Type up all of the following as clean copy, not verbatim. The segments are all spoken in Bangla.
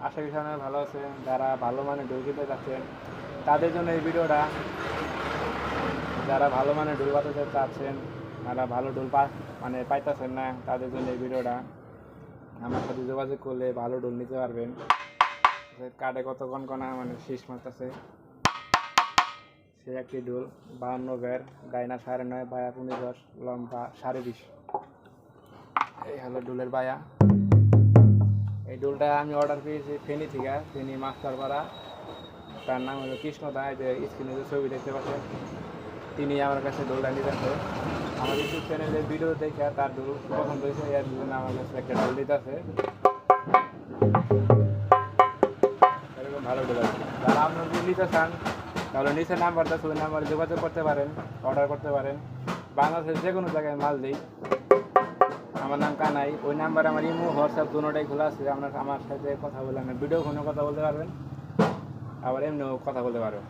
আশা করি সবাই ভালো আছে। যারা ভালো মানে ডুল কিনতে চাচ্ছেন তাদের জন্য এই ভিডিওটা। যারা ভালো মানে ডুল বাজাতে চাচ্ছেন, যারা ভালো ডুল মানে পাইতেছেন না, তাদের জন্য এই ভিডিওটা। আমার সাথে যোগাযোগ করলে ভালো ডুল নিতে পারবেন। কাটে কত কনকনা মানে শীষ মারতেছে, সে একটি ডুল 52 বের, ডাইনা 9.5, বায়া 15, লম্বা 20.5। এই হলো ডুলের বায়া। এই ডুলটা আমি অর্ডার পেয়েছি ফেনী থেকে, ফেনী মাস্টারপাড়া। তার নাম হলো কৃষ্ণ দা। এই যে স্ক্রিনে যে ছবি দেখতে পাচ্ছেন, তিনি আমার কাছে ডুলটা নিতেছে। আমার ইউটিউব চ্যানেলের ভিডিও দেখে তার ডুল পছন্দ হয়েছে, এর জন্য আমার কাছে একটা ডুল দিতেছে। এরকম ভালো ডুল আছে। যারা আপনার ডুল নিতে চান তাহলে নিচে নাম্বারটা, ওই নাম্বারে যোগাযোগ করতে পারেন, অর্ডার করতে পারেন। বাংলাদেশের যে কোনো জায়গায় মাল দিই। আমার নাম কানাই। ওই নাম্বারে আমার ইমো, হোয়াটসঅ্যাপ দুটোটাই খোলা আছে। আপনার আমার সাথে কথা বলে আপনার ভিডিও ফোনে কথা বলতে পারবেন, আবার এমনিও কথা বলতে পারবেন।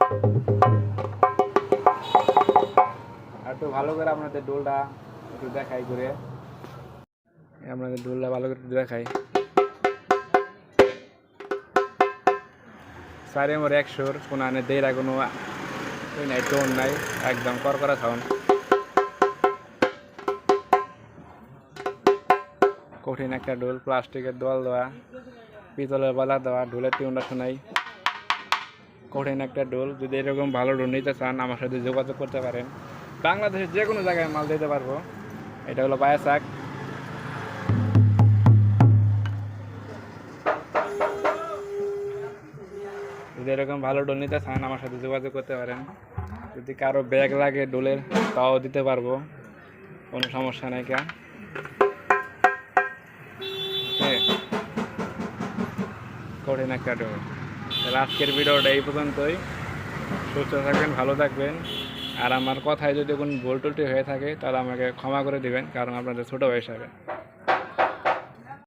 আর একটু ভালো করে আপনাদের ডোলটা একটু দেখাই করে, আপনাদের ডোলটা ভালো করে দেখাই। 4M100 কোনো আনে দেরা কোনো ওই নাই, টোন নাই, একদম করকরা সাউন্ড। কঠিন একটা ডোল, প্লাস্টিকের দোয়াল দেওয়া, পিতলের বালা দেওয়া, ঢোলের টিউনটা শোনাই। কঠিন একটা ডোল। যদি এরকম ভালো ডোল নিতে চান আমার সাথে যোগাযোগ করতে পারেন। বাংলাদেশের যে কোনো জায়গায় মাল দিতে পারবো। এটা হলো বায়া শাক। যদি এরকম ভালো ডোল নিতে চান আমার সাথে যোগাযোগ করতে পারেন। যদি কারো ব্যাগ লাগে ডোলের, তাও দিতে পারবো, কোনো সমস্যা নাই। কঠিন একটা ডোল। তাহলে আজকের ভিডিওটা এই পর্যন্তই। সুস্থ থাকবেন, ভালো থাকবেন। আর আমার কথায় যদি কোনো ভুল টুটি হয়ে থাকে তাহলে আমাকে ক্ষমা করে দিবেন, কারণ আপনাদের ছোটো ভাই হিসাবে।